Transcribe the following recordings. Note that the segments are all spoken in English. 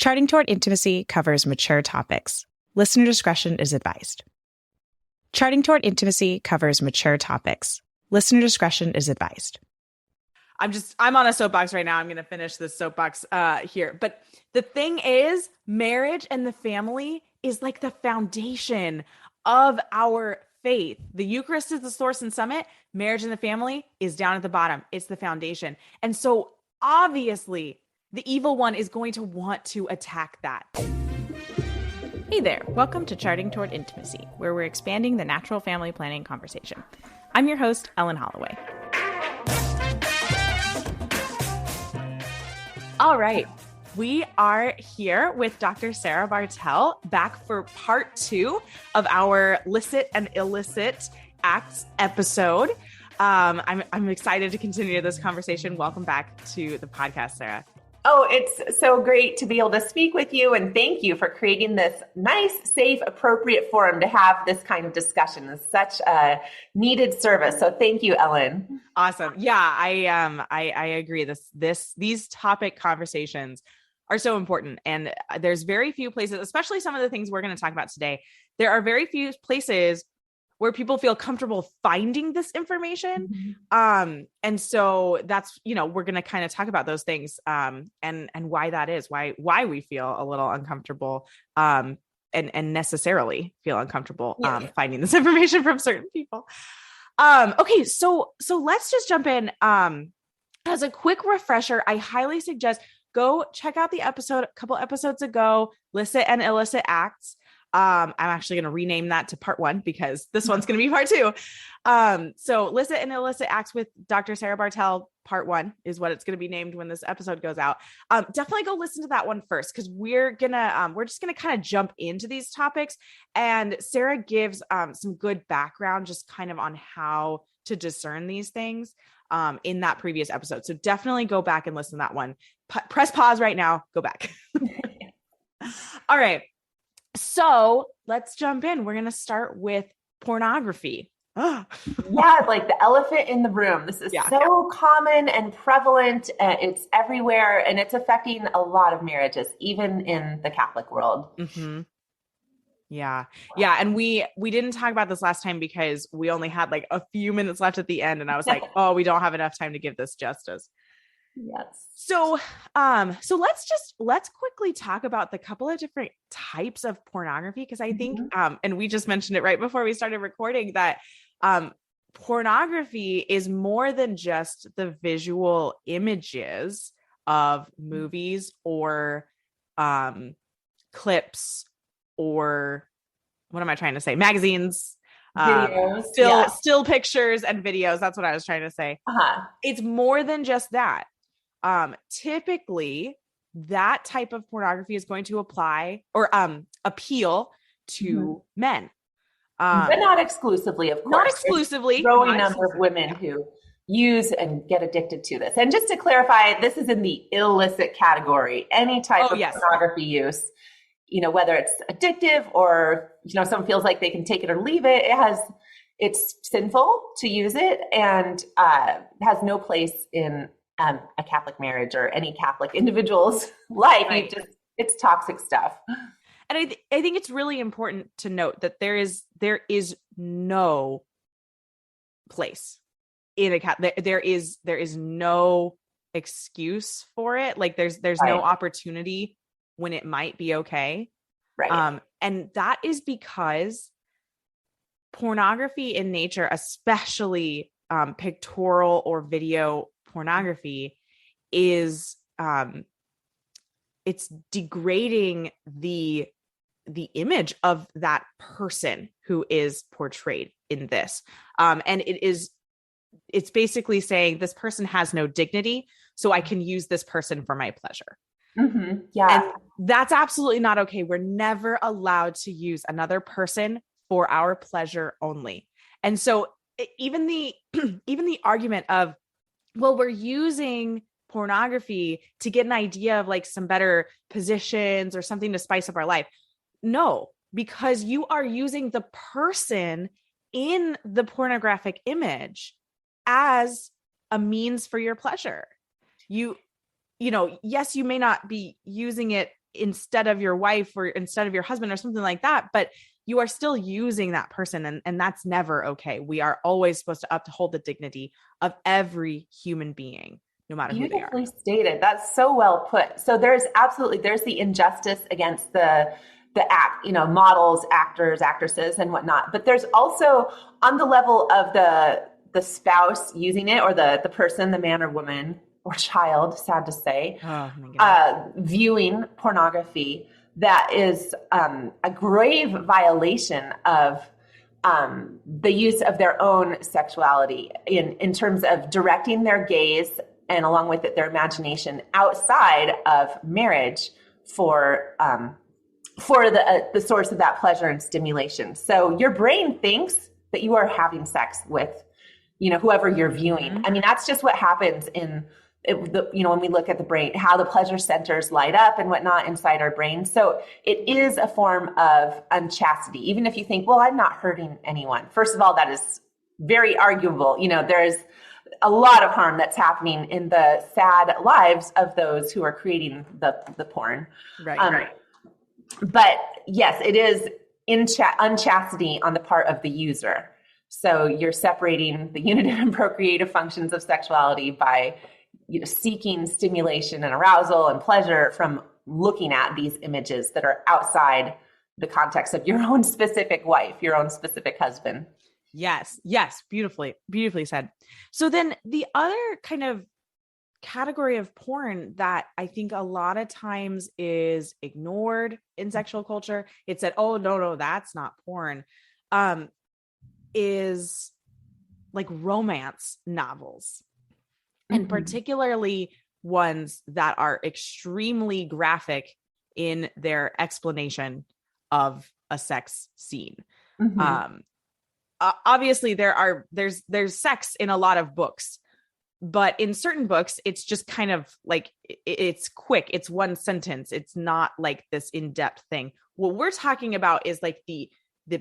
Charting Toward Intimacy covers mature topics. Listener discretion is advised. Charting Toward Intimacy covers mature topics. Listener discretion is advised. I'm on a soapbox right now. I'm going to finish this soapbox here. But the thing is, marriage and the family is like the foundation of our faith. The Eucharist is the source and summit. Marriage and the family is down at the bottom. It's the foundation. And so obviously the evil one is going to want to attack that. Hey there. Welcome to Charting Toward Intimacy, where we're expanding the natural family planning conversation. I'm your host, Ellen Holloway. All right. We are here with Dr. Sarah Bartel, back for part 2 of our Licit and Illicit Acts episode. I'm excited to continue this conversation. Welcome back to the podcast, Sarah. Oh, it's so great to be able to speak with you, and thank you for creating this nice, safe, appropriate forum to have this kind of discussion. It's such a needed service. So thank you, Ellen. Awesome. Yeah, I agree. These topic conversations are so important, and there's very few places, especially some of the things we're going to talk about today. There are very few places where people feel comfortable finding this information. Mm-hmm. And so that's, we're going to kind of talk about those things, and why that is, why we feel a little uncomfortable, and necessarily feel uncomfortable, finding this information from certain people. Okay. So let's just jump in. As a quick refresher, I highly suggest go check out the episode a couple episodes ago, Licit and Illicit Acts. I'm actually going to rename that to part 1 because this one's going to be part 2. So Licit and Illicit Acts with Dr. Sarah Bartel, part 1 is what it's going to be named when this episode goes out. Definitely go listen to that one first, because we're just going to kind of jump into these topics, and Sarah gives some good background just kind of on how to discern these things in that previous episode. So definitely go back and listen to that one. Press pause right now, go back. All right. So let's jump in. We're going to start with pornography. Yeah, like the elephant in the room. This is so common and prevalent. It's everywhere, and it's affecting a lot of marriages, even in the Catholic world. Mm-hmm. Yeah. Yeah. And we didn't talk about this last time because we only had like a few minutes left at the end. And I was like, oh, we don't have enough time to give this justice. Yes. So let's quickly talk about the couple of different types of pornography. Cause I think, and we just mentioned it right before we started recording, that, pornography is more than just the visual images of movies or, clips, or what am I trying to say? Magazines, videos, still pictures and videos. That's what I was trying to say. It's more than just that. Typically that type of pornography is going to apply or appeal to men. But not exclusively, of course. Not exclusively. Growing number of women who use and get addicted to this. And just to clarify, this is in the illicit category. Any type of pornography use, whether it's addictive or, someone feels like they can take it or leave it, it's sinful to use it, and has no place in a Catholic marriage or any Catholic individual's life. Right. It's toxic stuff. And I think it's really important to note that there is no place in a Catholic. There is no excuse for it. Like there's no opportunity when it might be okay. Right. And that is because pornography in nature, especially pictorial or video pornography, is it's degrading the image of that person who is portrayed in this. And it's basically saying this person has no dignity, so I can use this person for my pleasure. Mm-hmm. Yeah. And that's absolutely not okay. We're never allowed to use another person for our pleasure only. And so even the argument of, well, we're using pornography to get an idea of like some better positions or something to spice up our life. No, because you are using the person in the pornographic image as a means for your pleasure. Yes, you may not be using it instead of your wife or instead of your husband or something like that, but you are still using that person. And that's never okay. We are always supposed to uphold the dignity of every human being, no matter who they are. Beautifully stated. That's so well put. So there's the injustice against the act, models, actors, actresses, and whatnot. But there's also on the level of the spouse using it, or the person, the man or woman or child, sad to say, viewing pornography, that is a grave violation of the use of their own sexuality in terms of directing their gaze, and along with it, their imagination outside of marriage for the source of that pleasure and stimulation. So your brain thinks that you are having sex with, whoever you're viewing. Mm-hmm. I mean, that's just what happens when we look at the brain, how the pleasure centers light up and whatnot inside our brain. So it is a form of unchastity, even if you think, well, I'm not hurting anyone. First of all, that is very arguable. There's a lot of harm that's happening in the sad lives of those who are creating the porn. Right. But yes, it is unchastity on the part of the user. So you're separating the unitive and procreative functions of sexuality by seeking stimulation and arousal and pleasure from looking at these images that are outside the context of your own specific wife, your own specific husband. Yes. Beautifully said. So then the other kind of category of porn that I think a lot of times is ignored in sexual culture, it's that, oh, no, that's not porn, is like romance novels. And particularly ones that are extremely graphic in their explanation of a sex scene. Obviously there's sex in a lot of books, but in certain books, it's just kind of like, it's quick. It's one sentence. It's not like this in-depth thing. What we're talking about is like the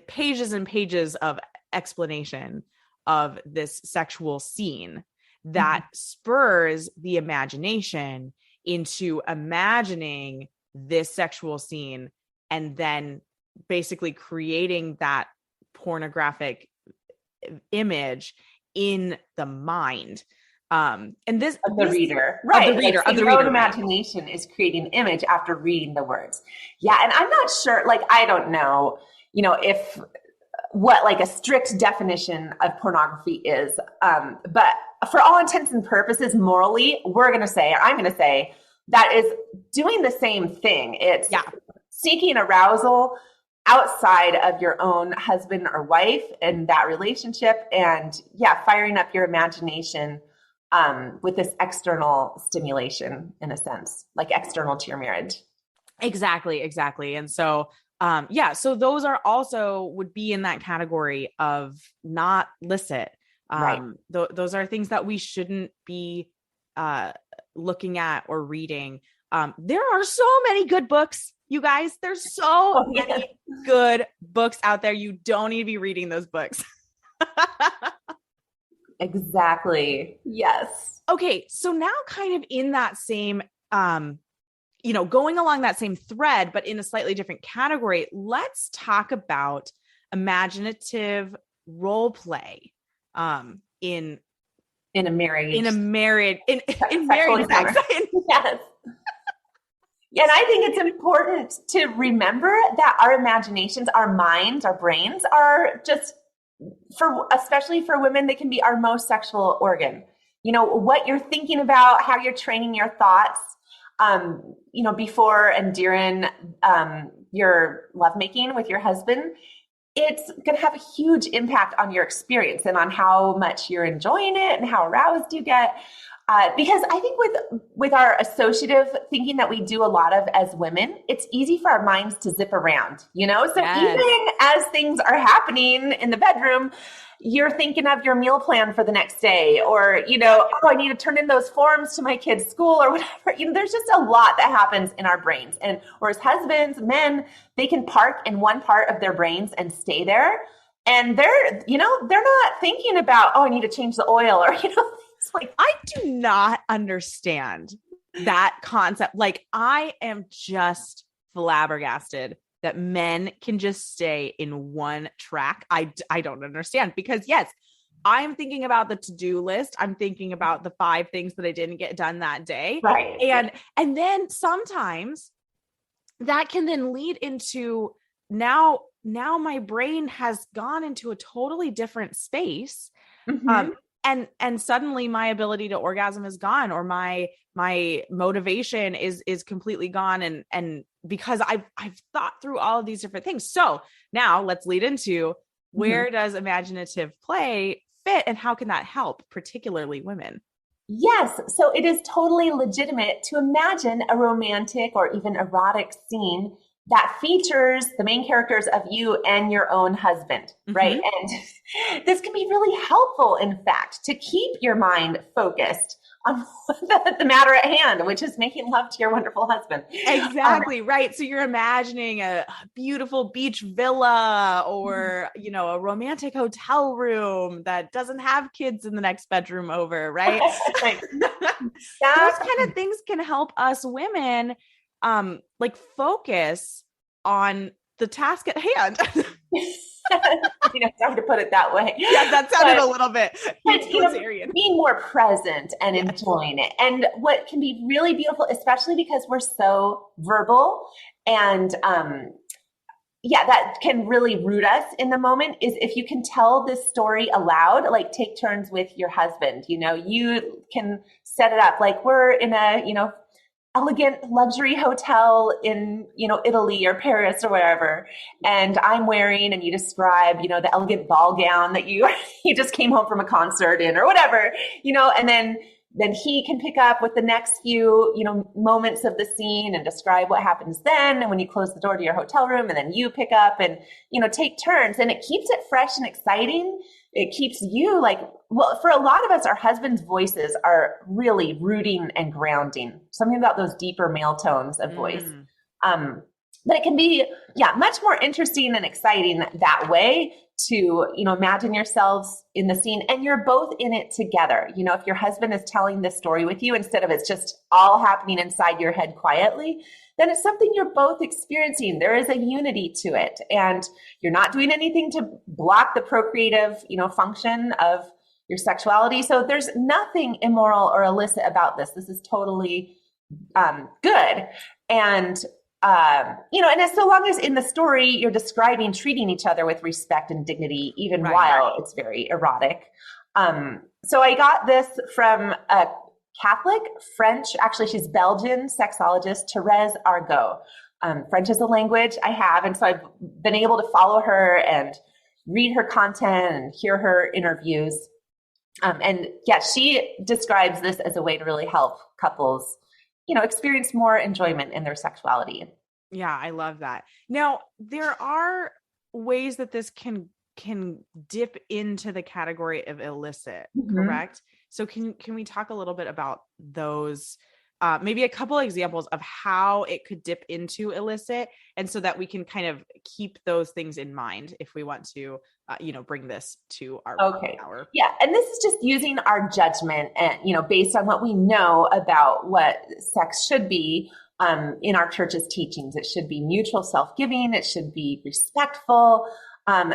pages and pages of explanation of this sexual scene that spurs the imagination into imagining this sexual scene and then basically creating that pornographic image in the mind. And this of the reader, right? Of the reader. Imagination is creating an image after reading the words. Yeah, and I'm not sure. Like, I don't know. If what like a strict definition of pornography is, but for all intents and purposes, morally, I'm going to say that is doing the same thing. It's seeking arousal outside of your own husband or wife and that relationship, and firing up your imagination with this external stimulation, in a sense, like external to your marriage. Exactly. And so, so those are also would be in that category of not licit. Right. Those are things that we shouldn't be looking at or reading. There are so many good books, you guys. There's so many good books out there. You don't need to be reading those books. Exactly. Yes. Okay. So now kind of in that same, going along that same thread, but in a slightly different category, let's talk about imaginative role play in a married sex. Yes. Yeah, and I think it's important to remember that our imaginations, our minds, our brains are just, especially for women, they can be our most sexual organ. What you're thinking about, how you're training your thoughts, before and during your lovemaking with your husband, it's going to have a huge impact on your experience and on how much you're enjoying it and how aroused you get. Because I think with our associative thinking that we do a lot of as women, it's easy for our minds to zip around, So even as things are happening in the bedroom, you're thinking of your meal plan for the next day, or, I need to turn in those forms to my kid's school or whatever. There's just a lot that happens in our brains. And whereas husbands, men, they can park in one part of their brains and stay there. And they're not thinking about, I need to change the oil or, things like. I do not understand that concept. Like, I am just flabbergasted that men can just stay in one track. I don't understand, because yes, I'm thinking about the to-do list. I'm thinking about the 5 things that I didn't get done that day. Right. And then sometimes that can then lead into now my brain has gone into a totally different space. Mm-hmm. And suddenly my ability to orgasm is gone, or my motivation is completely gone. And because I've thought through all of these different things. So now let's lead into, where does imaginative play fit, and how can that help, particularly women? Yes. So it is totally legitimate to imagine a romantic or even erotic scene that features the main characters of you and your own husband, right? And this can be really helpful, in fact, to keep your mind focused on the matter at hand, which is making love to your wonderful husband. Exactly. Right. So you're imagining a beautiful beach villa, or, a romantic hotel room that doesn't have kids in the next bedroom over. Right. Those kind of things can help us women, like, focus on the task at hand. Sorry to put it that way. Yeah, that sounded a little bit being more present and enjoying it. And what can be really beautiful, especially because we're so verbal, and that can really root us in the moment, is if you can tell this story aloud, like take turns with your husband. You can set it up like we're in a, elegant luxury hotel in, Italy or Paris or wherever. And I'm wearing, and you describe, the elegant ball gown that you just came home from a concert in, or whatever, and then he can pick up with the next few, moments of the scene and describe what happens then. And when you close the door to your hotel room, and then you pick up and, take turns, and it keeps it fresh and exciting. It keeps you for a lot of us, our husbands' voices are really rooting and grounding, something about those deeper male tones of voice. But it can be, much more interesting and exciting that way to, imagine yourselves in the scene, and you're both in it together. If your husband is telling this story with you, instead of it's just all happening inside your head quietly, then it's something you're both experiencing. There is a unity to it, and you're not doing anything to block the procreative, function of your sexuality. So there's nothing immoral or illicit about this. This is totally good. And and as so long as in the story you're describing treating each other with respect and dignity, even while it's very erotic. So I got this from a Catholic French, actually she's Belgian sexologist, Therese Argot. French is a language I have, and so I've been able to follow her and read her content and hear her interviews. She describes this as a way to really help couples experience more enjoyment in their sexuality. Yeah, I love that. Now, there are ways that this can dip into the category of illicit, correct? So can we talk a little bit about those, maybe a couple examples of how it could dip into illicit, and so that we can kind of keep those things in mind if we want to, bring this to our hour. Yeah. And this is just using our judgment and, based on what we know about what sex should be, in our church's teachings. It should be mutual self-giving. It should be respectful.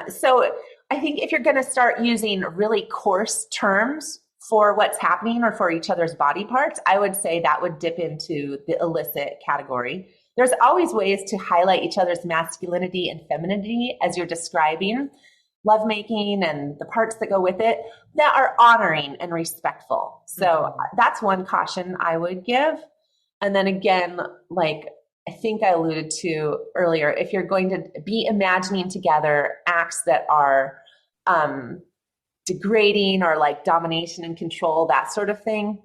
So I think if you're going to start using really coarse terms for what's happening or for each other's body parts, I would say that would dip into the illicit category. There's always ways to highlight each other's masculinity and femininity as you're describing lovemaking and the parts that go with it that are honoring and respectful. So that's one caution I would give. And then again, like I think I alluded to earlier, if you're going to be imagining together acts that are degrading or like domination and control, that sort of thing,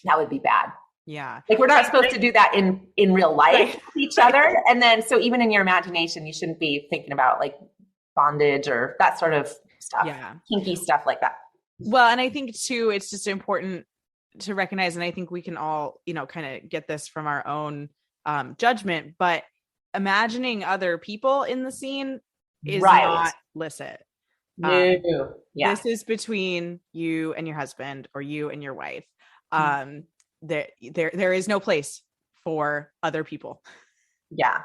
that would be bad. Yeah. Like we're not supposed to do that in real life with each other. And then, so even in your imagination, you shouldn't be thinking about like bondage or that sort of stuff, kinky stuff like that. Well, and I think too, it's just important to recognize, and I think we can all, kind of get this from our own judgment, but imagining other people in the scene is not licit. No. This is between you and your husband or you and your wife. there is no place for other people. Yeah.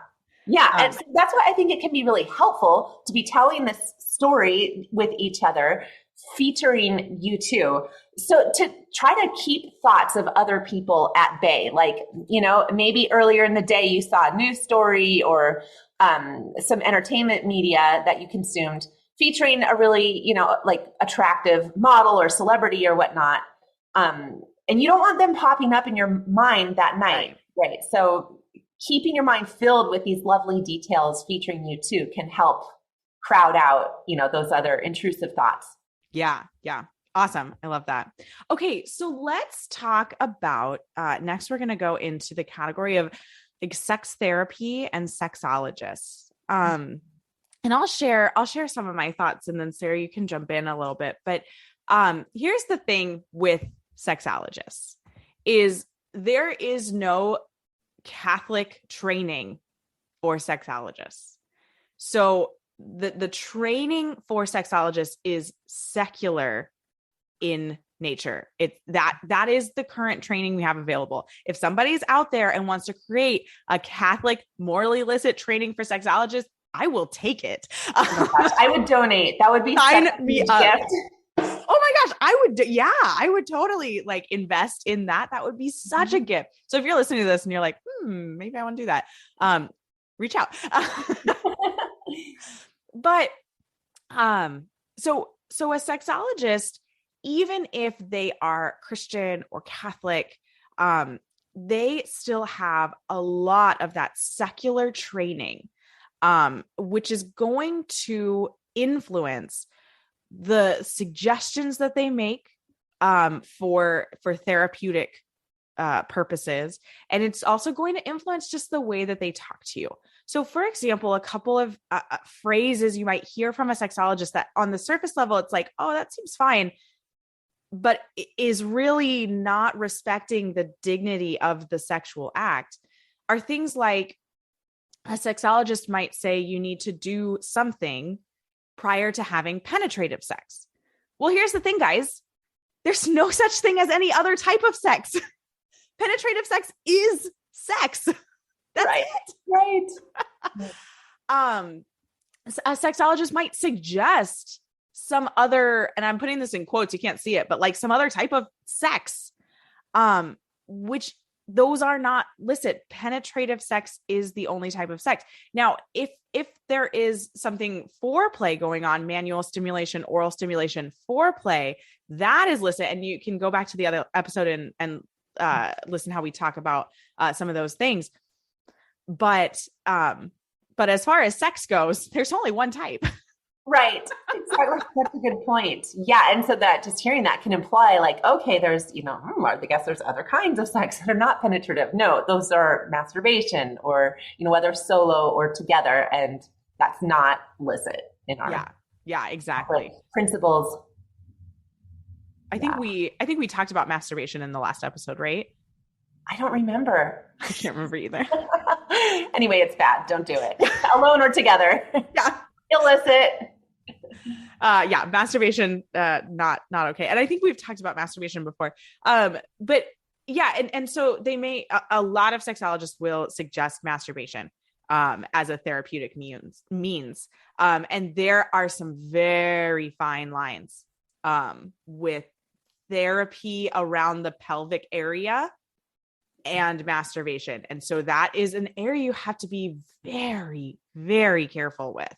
Yeah. And so that's why I think it can be really helpful to be telling this story with each other, featuring you two. So to try to keep thoughts of other people at bay, like, maybe earlier in the day you saw a news story or some entertainment media that you consumed featuring a really, like attractive model or celebrity or whatnot. And you don't want them popping up in your mind that night. Right. So keeping your mind filled with these lovely details featuring you too can help crowd out, those other intrusive thoughts. Yeah. Yeah. Awesome. I love that. Okay. So let's talk about, next we're going to go into the category of like sex therapy and sexologists. And I'll share some of my thoughts, and then Sarah, you can jump in a little bit, but, here's the thing with sexologists is there is no Catholic training for sexologists. So the training for sexologists is secular in nature. That is the current training we have available. If somebody's out there and wants to create a Catholic morally illicit training for sexologists, I will take it. Oh my gosh, I would donate. That would be such a gift. Oh my gosh, I would totally like invest in that. That would be such a gift. So if you're listening to this and you're like, maybe I want to do that, reach out. But, so a sexologist, even if they are Christian or Catholic, they still have a lot of that secular training, which is going to influence the suggestions that they make for therapeutic purposes. And it's also going to influence just the way that they talk to you. So for example, a couple of phrases you might hear from a sexologist that on the surface level, it's like, oh, that seems fine, but is really not respecting the dignity of the sexual act, are things like a sexologist might say you need to do something prior to having penetrative sex. Well, here's the thing, guys. There's no such thing as any other type of sex. Penetrative sex is sex. That's right. it. Right. A sexologist might suggest some other, and I'm putting this in quotes, you can't see it, but like some other type of sex, which those are not licit. Penetrative sex is the only type of sex. Now, if there is something foreplay going on, manual stimulation, oral stimulation, foreplay, that is licit. And you can go back to the other episode and listen how we talk about some of those things. But as far as sex goes, there's only one type. Right. Exactly. That's a good point. Yeah. And so that just hearing that can imply like, okay, there's, I guess there's other kinds of sex that are not penetrative. No, those are masturbation or, whether solo or together. And that's not licit in our exactly. principles. I think we talked about masturbation in the last episode, right? I don't remember. I can't remember either. Anyway, it's bad. Don't do it. Alone or together. Yeah. Illicit. Masturbation, not okay. And I think we've talked about masturbation before. But yeah, and so they may, a lot of sexologists will suggest masturbation as a therapeutic means. And there are some very fine lines with therapy around the pelvic area and masturbation. And so that is an area you have to be very, very careful with.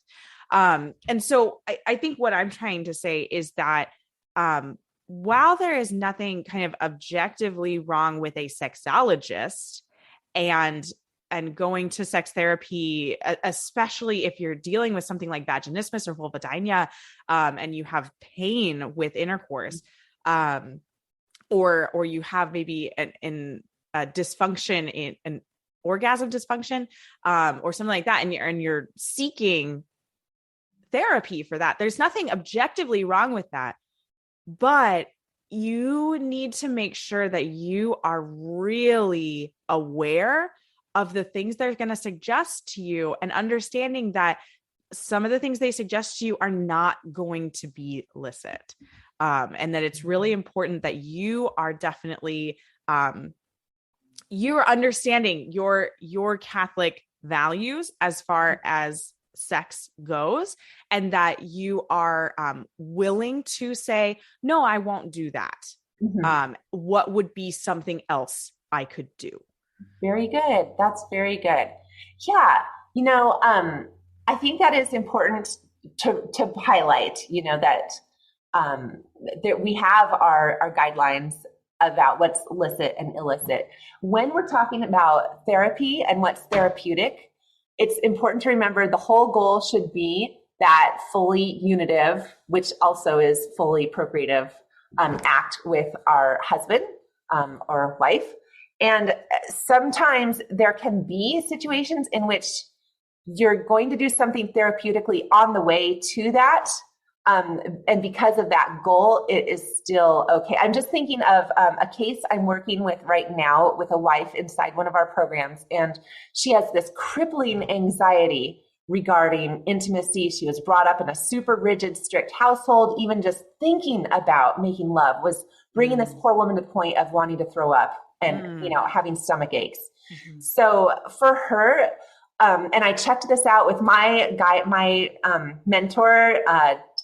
And so I think what I'm trying to say is that while there is nothing kind of objectively wrong with a sexologist and going to sex therapy, especially if you're dealing with something like vaginismus or vulvodynia, and you have pain with intercourse, or you have maybe an dysfunction in an orgasm dysfunction, or something like that, and you're seeking therapy for that. There's nothing objectively wrong with that, but you need to make sure that you are really aware of the things they're going to suggest to you and understanding that some of the things they suggest to you are not going to be licit. And that it's really important that you are definitely you're understanding your Catholic values as far as sex goes, and that you are willing to say, no, I won't do that. What would be something else I could do? Very good. That's very good. Yeah. You know, I think that is important to highlight, you know, that we have our guidelines about what's licit and illicit. When we're talking about therapy and what's therapeutic, it's important to remember the whole goal should be that fully unitive, which also is fully procreative, act with our husband or wife. And sometimes there can be situations in which you're going to do something therapeutically on the way to that. And because of that goal, it is still okay. I'm just thinking of a case I'm working with right now with a wife inside one of our programs. And she has this crippling anxiety regarding intimacy. She was brought up in a super rigid, strict household. Even just thinking about making love was bringing this poor woman to the point of wanting to throw up and, you know, having stomach aches. So for her, and I checked this out with my mentor,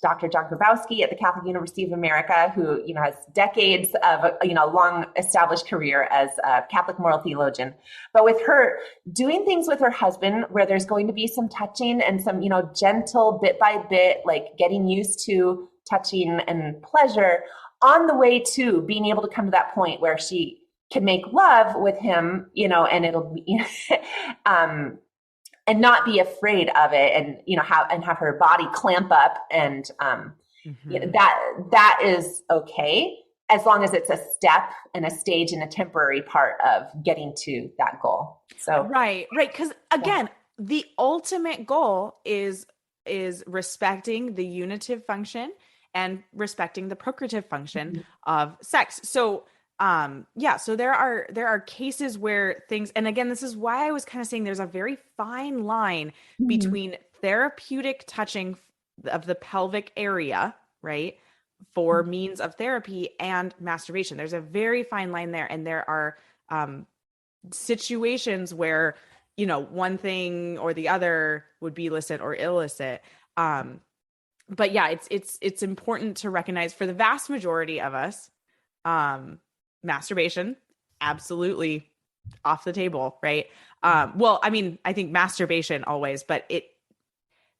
Dr. John Grabowski at the Catholic University of America, who, you know, has decades of, you know, long established career as a Catholic moral theologian. But with her doing things with her husband, where there's going to be some touching and some, you know, gentle bit by bit, like getting used to touching and pleasure on the way to being able to come to that point where she can make love with him, you know, and it'll be, and not be afraid of it, and, you know, have her body clamp up, and you know, that is okay, as long as it's a step and a stage and a temporary part of getting to that goal. So right. Because again, the ultimate goal is respecting the unitive function and respecting the procreative function of sex. So so there are cases where things, and again, this is why I was kind of saying there's a very fine line between therapeutic touching of the pelvic area, right, for means of therapy, and masturbation. There's a very fine line there. And there are situations where, you know, one thing or the other would be licit or illicit. But yeah, it's important to recognize, for the vast majority of us, masturbation, absolutely off the table, right? Well, I mean, I think masturbation always, but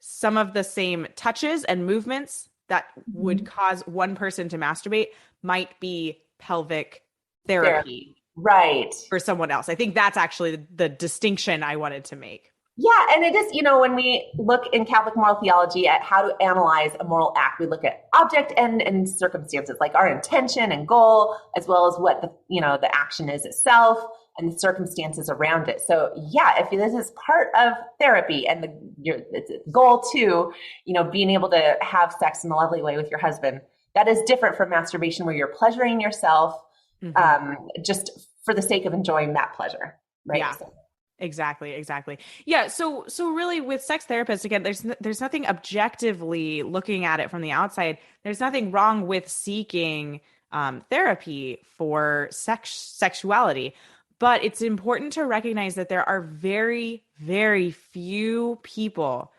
some of the same touches and movements that would cause one person to masturbate might be pelvic therapy. Right. For someone else. I think that's actually the distinction I wanted to make. Yeah, and it is, you know, when we look in Catholic moral theology at how to analyze a moral act, we look at object and circumstances, like our intention and goal, as well as what the action is itself and the circumstances around it. So yeah, if this is part of therapy and it's a goal to, you know, being able to have sex in a lovely way with your husband, that is different from masturbation, where you're pleasuring yourself just for the sake of enjoying that pleasure, right? Yeah. So, Exactly. Yeah. So really, with sex therapists, again, there's nothing objectively looking at it from the outside. There's nothing wrong with seeking therapy for sexuality, but it's important to recognize that there are very, very few people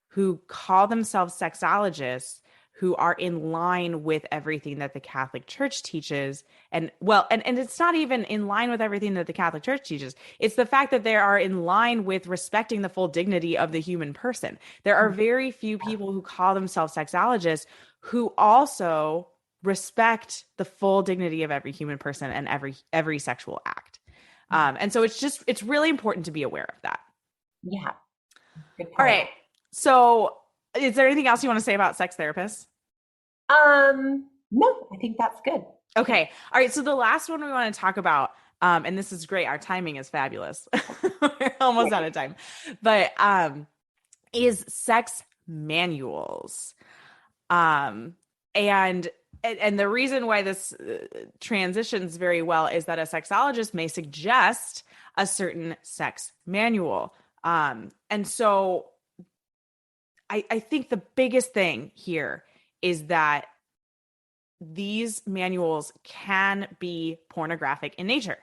who call themselves sexologists who are in line with everything that the Catholic Church teaches. And it's not even in line with everything that the Catholic Church teaches. It's the fact that they are in line with respecting the full dignity of the human person. There are very few people who call themselves sexologists who also respect the full dignity of every human person and every sexual act. And so it's really important to be aware of that. Yeah. All right. So is there anything else you want to say about sex therapists? No, I think that's good. Okay. All right. So the last one we want to talk about, and this is great, our timing is fabulous. We're almost out of time, but is sex manuals. And the reason why this transitions very well is that a sexologist may suggest a certain sex manual. And so I think the biggest thing here is that these manuals can be pornographic in nature.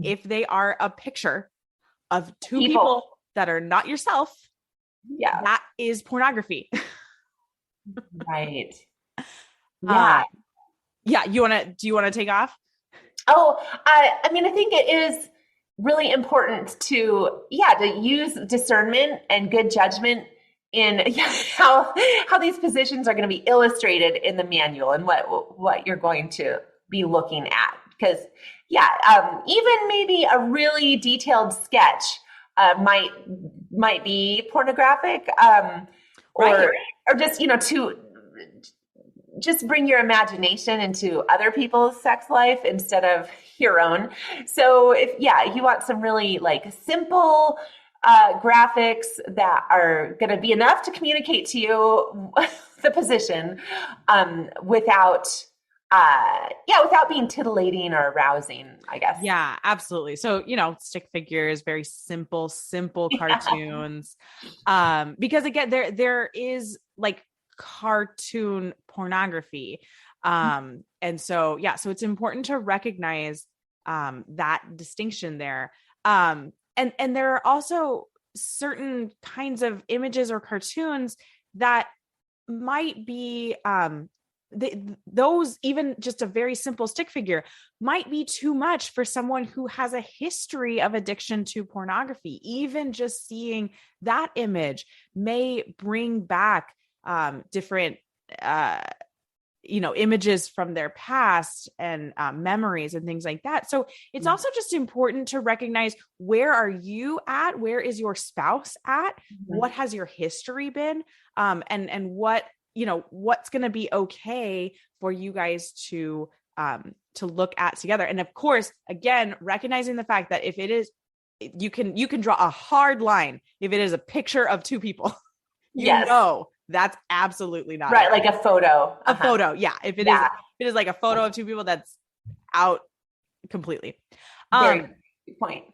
If they are a picture of two people that are not yourself, that is pornography. Right. Yeah. Do you want to take off? Oh, I mean, I think it is really important to use discernment and good judgment in how these positions are going to be illustrated in the manual and what you're going to be looking at. Because even maybe a really detailed sketch might be pornographic, or just to just bring your imagination into other people's sex life instead of your own. So if you want some really like simple graphics that are going to be enough to communicate to you the position without being titillating or arousing, I guess. Yeah, absolutely. So, stick figures, very simple cartoons. Because again, there is like cartoon pornography. And so, so it's important to recognize that distinction there. And there are also certain kinds of images or cartoons that might be those, even just a very simple stick figure, might be too much for someone who has a history of addiction to pornography. Even just seeing that image may bring back different images from their past and memories and things like that. So it's also just important to recognize, where are you at? Where is your spouse at? What has your history been? And what, what's going to be okay for you guys to look at together. And of course, again, recognizing the fact that if it is, you can draw a hard line. If it is a picture of two people, that's absolutely not right. Like a photo. A photo. Yeah. If it is like a photo of two people, that's out completely. Very good point.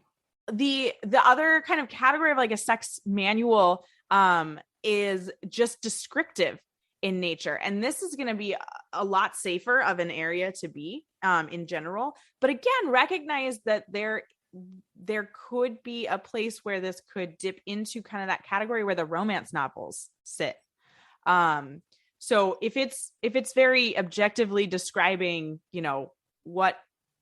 The other kind of category of like a sex manual is just descriptive in nature. And this is going to be a lot safer of an area to be in general. But again, recognize that there could be a place where this could dip into kind of that category where the romance novels sit. So if it's very objectively describing, what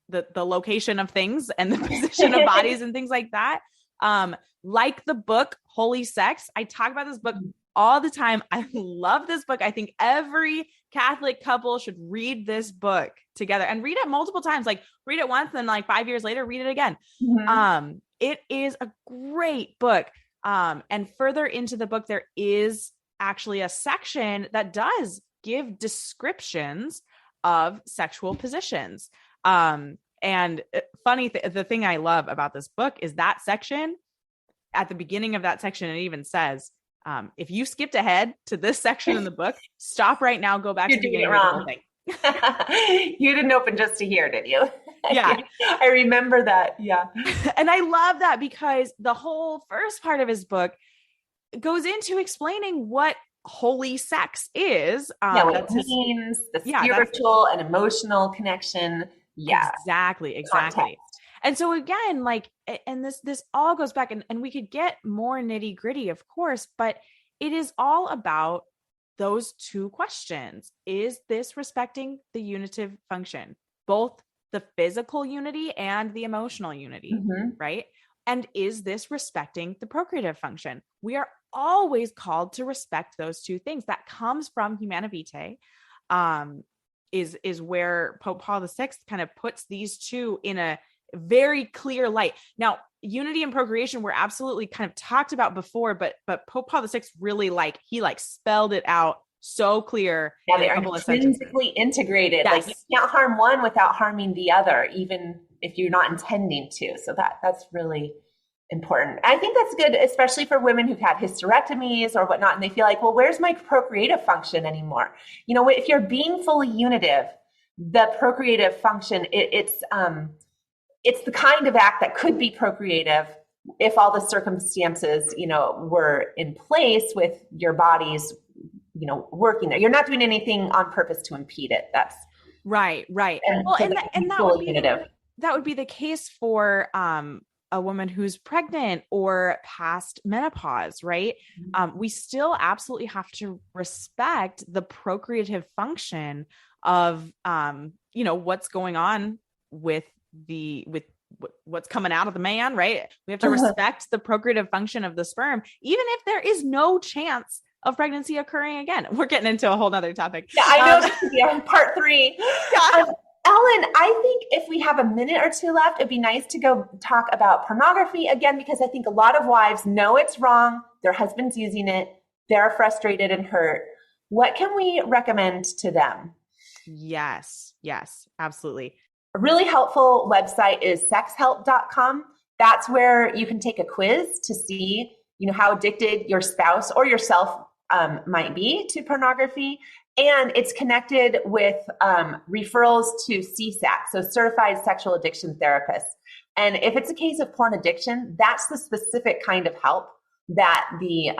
the location of things and the position of bodies and things like that, like the book Holy Sex, I talk about this book all the time. I love this book. I think every Catholic couple should read this book together and read it multiple times. Like, read it once, and like 5 years later, read it again. It is a great book. And further into the book, there is actually a section that does give descriptions of sexual positions. And funny, the thing I love about this book is that section, at the beginning of that section, it even says, if you skipped ahead to this section in the book, stop right now, go back to the beginning of the whole thing. You didn't open just to hear, did you? Yeah. I remember that. Yeah. And I love that, because the whole first part of his book goes into explaining what holy sex is. What it means, the spiritual and emotional connection. Yeah. Exactly. Context. And so again, like, and this all goes back, and we could get more nitty gritty, of course, but it is all about those two questions. Is this respecting the unitive function, both the physical unity and the emotional unity, right? And is this respecting the procreative function? We are always called to respect those two things. That comes from Humanae Vitae, is where Pope Paul VI kind of puts these two in a very clear light. Now, unity and procreation were absolutely kind of talked about before, but Pope Paul VI really he spelled it out so clear. Yeah, they are intrinsically integrated. Yes. Like, you can't harm one without harming the other, even if you're not intending to. So that's really important. I think that's good, especially for women who've had hysterectomies or whatnot, and they feel like, well, where's my procreative function anymore? If you're being fully unitive, the procreative function, it's the kind of act that could be procreative if all the circumstances, were in place with your bodies, working there. You're not doing anything on purpose to impede it. That's right. And that would be unitive. that would be the case for a woman who's pregnant or past menopause, right? We still absolutely have to respect the procreative function of, what's going on with what's coming out of the man, right? We have to respect the procreative function of the sperm, even if there is no chance of pregnancy occurring again. We're getting into a whole nother topic. Yeah, I know. Yeah, part 3. Yeah. Ellen, I think if we have a minute or 2 left, it'd be nice to go talk about pornography again, because I think a lot of wives know it's wrong. Their husband's using it. They're frustrated and hurt. What can we recommend to them? Yes, absolutely. A really helpful website is sexhelp.com. That's where you can take a quiz to see, how addicted your spouse or yourself might be to pornography. And it's connected with referrals to CSAT, so Certified Sexual Addiction Therapists. And if it's a case of porn addiction, that's the specific kind of help that the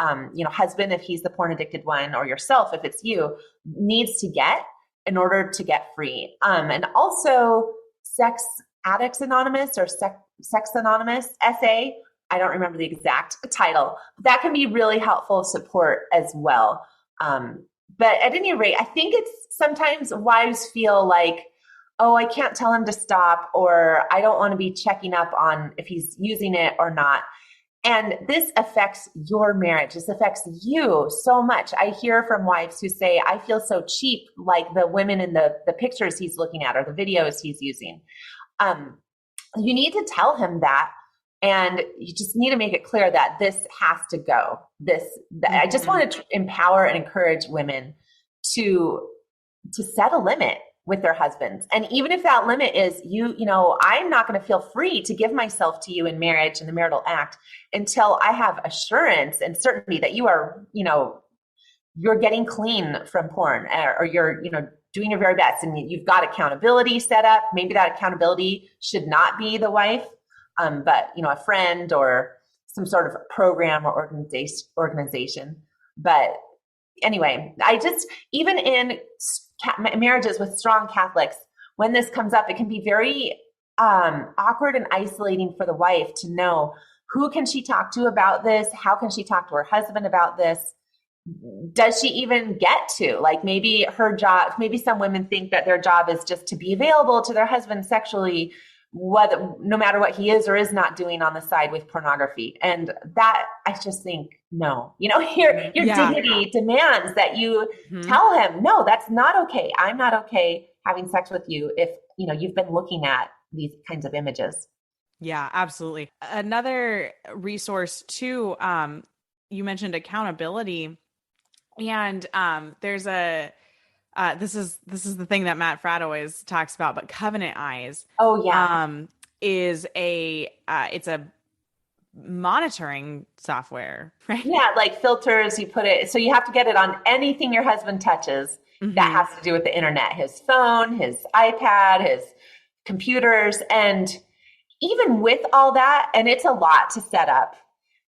husband, if he's the porn addicted one, or yourself, if it's you, needs to get in order to get free. And also Sex Addicts Anonymous or Sex Anonymous, SA. I don't remember the exact title. That can be really helpful support as well. But at any rate, I think it's sometimes wives feel like, oh, I can't tell him to stop, or I don't want to be checking up on if he's using it or not. And this affects your marriage. This affects you so much. I hear from wives who say, I feel so cheap, like the women in the pictures he's looking at or the videos he's using. You need to tell him that. And you just need to make it clear that this has to go. I just want to empower and encourage women to set a limit with their husbands. And even if that limit is I'm not going to feel free to give myself to you in marriage and the marital act until I have assurance and certainty that you are, you're getting clean from porn, or you're, doing your very best, and you've got accountability set up. Maybe that accountability should not be the wife, but a friend or some sort of program or organization. But anyway, even in marriages with strong Catholics, when this comes up, it can be very awkward and isolating for the wife to know who can she talk to about this? How can she talk to her husband about this? Does she even get to? Like, maybe her job, maybe some women think that their job is just to be available to their husband sexually, no matter what he is or is not doing on the side with pornography. And that, I just think, no, your dignity demands that you tell him, no, that's not okay. I'm not okay having sex with you if, you've been looking at these kinds of images. Yeah, absolutely. Another resource too, you mentioned accountability, and there's this is the thing that Matt Fradd always talks about, but Covenant Eyes. Oh yeah. Is it's a monitoring software, right? Yeah, like filters, you put it, so you have to get it on anything your husband touches that has to do with the internet, his phone, his iPad, his computers. And even with all that, and it's a lot to set up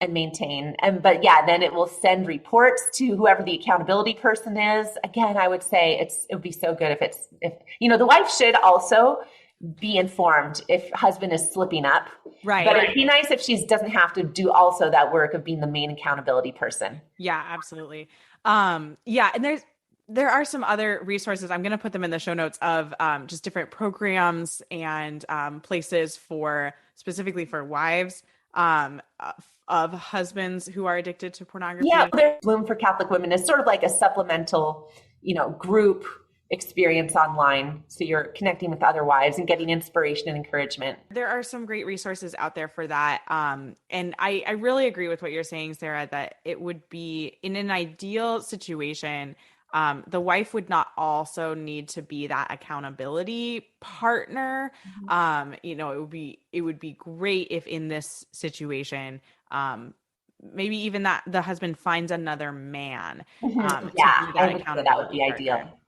and maintain. But yeah, then it will send reports to whoever the accountability person is. Again, I would say it would be so good if the wife should also be informed if husband is slipping up. Right. But it'd be nice if she doesn't have to do also that work of being the main accountability person. Yeah, absolutely. Yeah. And there are some other resources. I'm going to put them in the show notes of just different programs and places specifically for wives of husbands who are addicted to pornography. Yeah, there's Bloom for Catholic Women is sort of like a supplemental, group experience online. So you're connecting with other wives and getting inspiration and encouragement. There are some great resources out there for that. And I really agree with what you're saying, Sarah, that it would be in an ideal situation, the wife would not also need to be that accountability partner. It would be great if in this situation, maybe even that the husband finds another man. That would be ideal.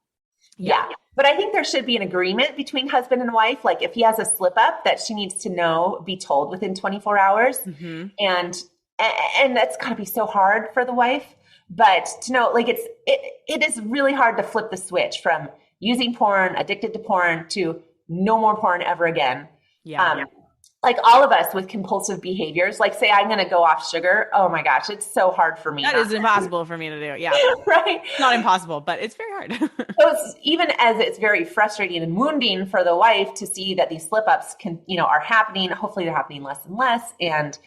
Yeah. But I think there should be an agreement between husband and wife. Like, if he has a slip up, that she needs to be told within 24 hours. And that's gotta be so hard for the wife. But to know, like, it is really hard to flip the switch from using porn, addicted to porn, to no more porn ever again. Yeah. Like all of us with compulsive behaviors, like say I'm going to go off sugar. Oh my gosh, it's so hard for me. That is impossible for me to do. Yeah. Right. Not impossible, but it's very hard. So even as it's very frustrating and wounding for the wife to see that these slip ups are happening, hopefully they're happening less and less. And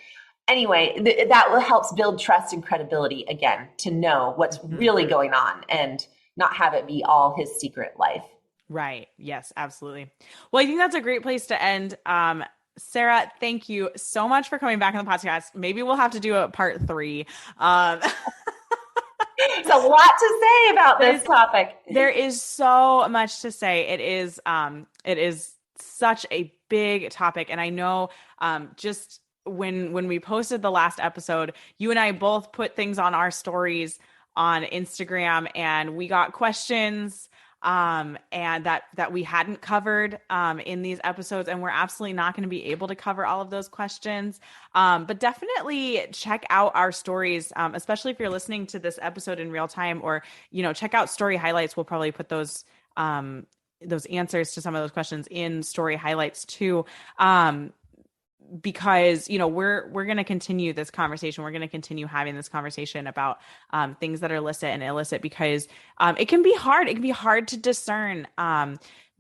anyway, that helps build trust and credibility again, to know what's really going on and not have it be all his secret life. Right. Yes, absolutely. Well, I think that's a great place to end. Sarah, thank you so much for coming back on the podcast. Maybe we'll have to do a part 3. There's a lot to say about this topic. There is so much to say. It is such a big topic. And I know just when we posted the last episode, you and I both put things on our stories on Instagram, and we got questions and that we hadn't covered in these episodes, and we're absolutely not going to be able to cover all of those questions. But definitely check out our stories, especially if you're listening to this episode in real time, or check out story highlights. We'll probably put those answers to some of those questions in story highlights too. Because we're going to continue this conversation. We're going to continue having this conversation about things that are licit and illicit, because it can be hard. It can be hard to discern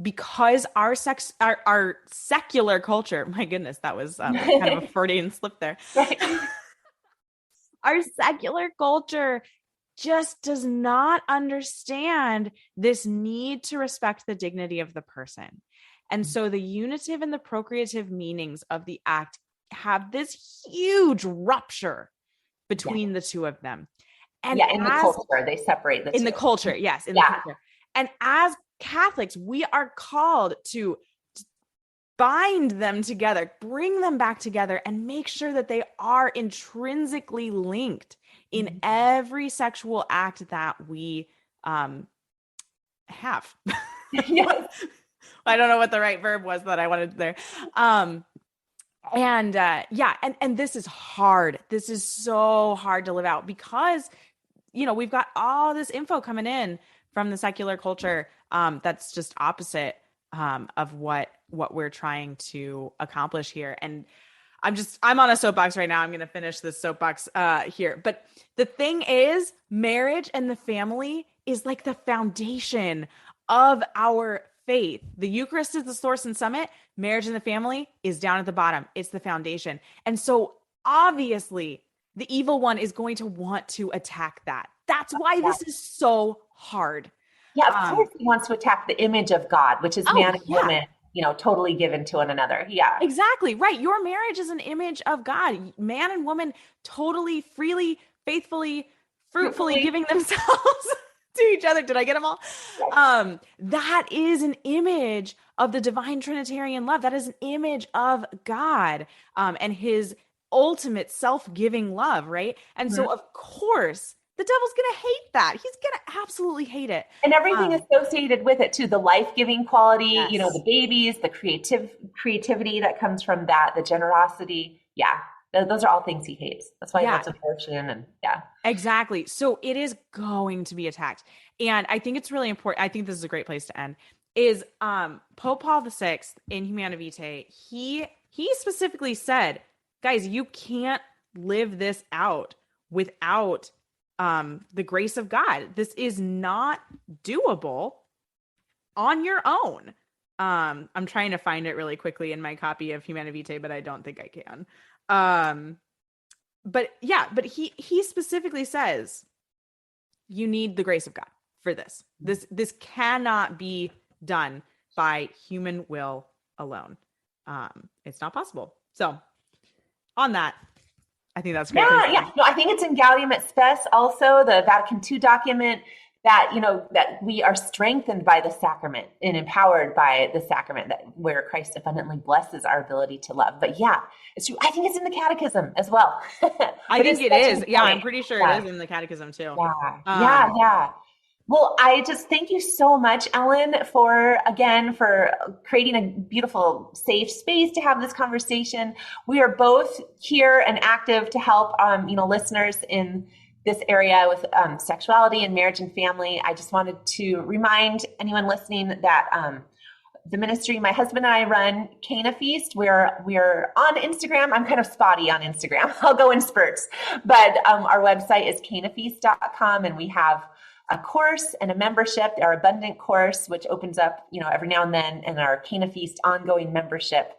because our secular culture. My goodness, that was kind of a Freudian slip there. Our secular culture just does not understand this need to respect the dignity of the person. And so the unitive and the procreative meanings of the act have this huge rupture between the two of them. And in the culture, they separate the two. In the culture, yes. In the culture. And as Catholics, we are called to bind them together, bring them back together, and make sure that they are intrinsically linked in every sexual act that we have. Yes. I don't know what the right verb was that I wanted there. And this is hard. This is so hard to live out because, we've got all this info coming in from the secular culture that's just opposite of what we're trying to accomplish here. And I'm on a soapbox right now. I'm going to finish this soapbox here. But the thing is, marriage and the family is like the foundation of our faith. The Eucharist is the source and summit. Marriage and the family is down at the bottom. It's the foundation. And so obviously the evil one is going to want to attack that. That's why this is so hard. Yeah, of course he wants to attack the image of God, which is man and woman, totally given to one another. Yeah. Exactly. Right. Your marriage is an image of God. Man and woman totally, freely, faithfully, fruitfully giving themselves to each other. Did I get them all? That is an image of the divine Trinitarian love. That is an image of God and his ultimate self-giving love, right? And so, of course, the devil's going to hate that. He's going to absolutely hate it. And everything associated with it too, the life-giving quality, the babies, the creativity that comes from that, the generosity. Yeah. Those are all things he hates. That's why he wants abortion and Exactly. So it is going to be attacked. And I think it's really important. I think this is a great place to end, is Pope Paul VI in Humanae Vitae. He specifically said, guys, you can't live this out without the grace of God. This is not doable on your own. I'm trying to find it really quickly in my copy of Humanae Vitae, but I don't think I can. But he specifically says you need the grace of God for this. This cannot be done by human will alone. It's not possible. So on that, I think that's great. No, I think it's in Gaudium et Spes also, the Vatican II document, that, that we are strengthened by the sacrament and empowered by the sacrament, that where Christ abundantly blesses our ability to love. But it's true. I think it's in the catechism as well. I think it is. Yeah, I'm pretty sure it is in the catechism too. Yeah. Well, I just thank you so much, Ellen, for creating a beautiful, safe space to have this conversation. We are both here and active to help, listeners in this area with sexuality and marriage and family. I just wanted to remind anyone listening that the ministry my husband and I run, Cana Feast. We're on Instagram. I'm kind of spotty on Instagram. I'll go in spurts, but our website is canafeast.com, and we have a course and a membership, our Abundant course, which opens up, every now and then, and our Cana Feast ongoing membership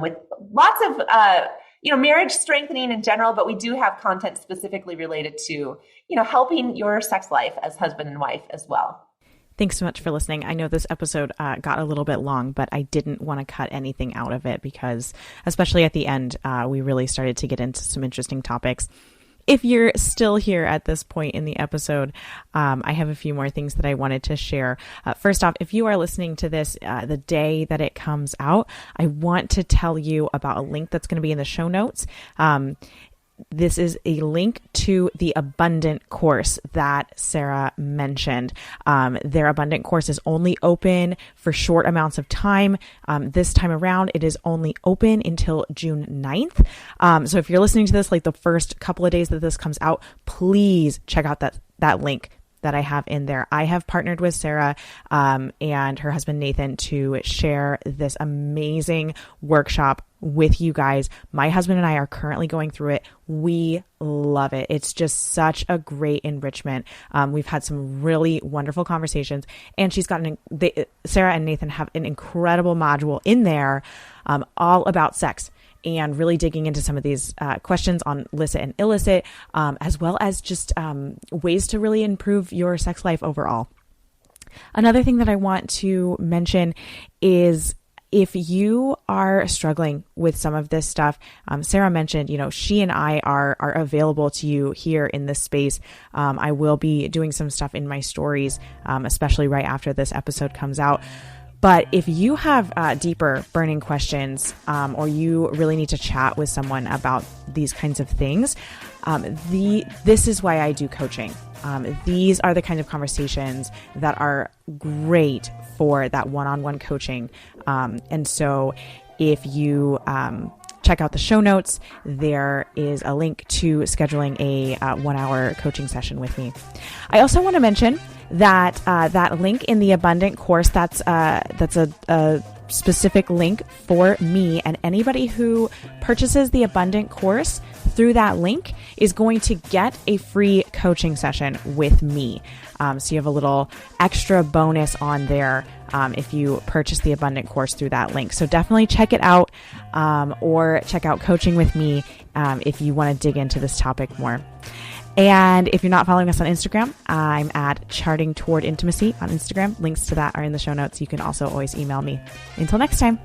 with lots of, marriage strengthening in general, but we do have content specifically related to, helping your sex life as husband and wife as well. Thanks so much for listening. I know this episode got a little bit long, but I didn't want to cut anything out of it because, especially at the end, we really started to get into some interesting topics. If you're still here at this point in the episode, I have a few more things that I wanted to share. First off, if you are listening to this the day that it comes out, I want to tell you about a link that's going to be in the show notes. This is a link to the Abundant course that Sarah mentioned. Their Abundant course is only open for short amounts of time. This time around, it is only open until June 9th. So if you're listening to this, like the first couple of days that this comes out, please check out that link that I have in there. I have partnered with Sarah and her husband Nathan to share this amazing workshop with you guys. My husband and I are currently going through it. We love it. It's just such a great enrichment. We've had some really wonderful conversations, and Sarah and Nathan have an incredible module in there all about sex, and really digging into some of these questions on licit and illicit, as well as just ways to really improve your sex life overall. Another thing that I want to mention is if you are struggling with some of this stuff, Sarah mentioned, she and I are available to you here in this space. I will be doing some stuff in my stories, especially right after this episode comes out. But if you have deeper burning questions, or you really need to chat with someone about these kinds of things, this is why I do coaching. These are the kind of conversations that are great for that one-on-one coaching. And so if you check out the show notes, there is a link to scheduling a 1-hour coaching session with me. I also want to mention that that link in the Abundant course, that's a specific link for me, and anybody who purchases the Abundant course through that link is going to get a free coaching session with me. So you have a little extra bonus on there if you purchase the Abundant course through that link. So definitely check it out, or check out coaching with me if you want to dig into this topic more. And if you're not following us on Instagram, I'm at Charting Toward Intimacy on Instagram. Links to that are in the show notes. You can also always email me. Until next time.